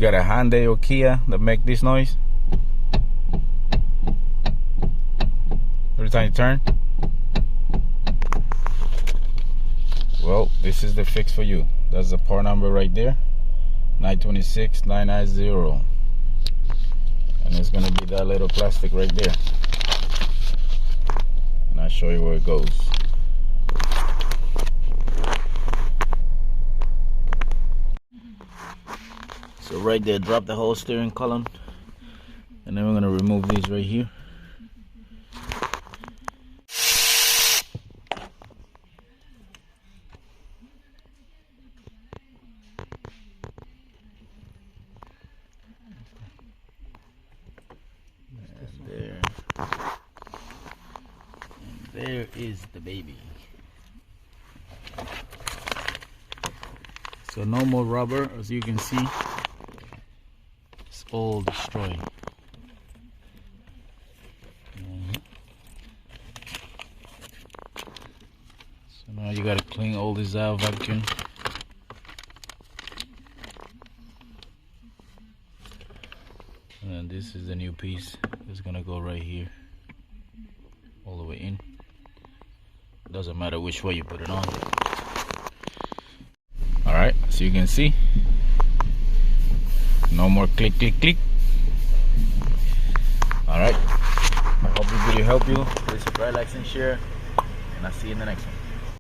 got a Hyundai or Kia that make this noise every time you turn, well, this is the fix for you. That's the part number right there, 926990, and it's gonna be that little plastic right there, and I'll show you where it goes. So right there, drop the whole steering column, and then we're gonna remove these right here. And there. And there is the baby. So no more rubber, as you can see. It's all destroyed. So now you gotta clean all this out, vacuum. And then this is the new piece. It's gonna go right here, all the way in. Doesn't matter which way you put it on. Alright, so you can see, no more click click click. Alright, I hope this video helped you. Please subscribe, like, and share, and I'll see you in the next one.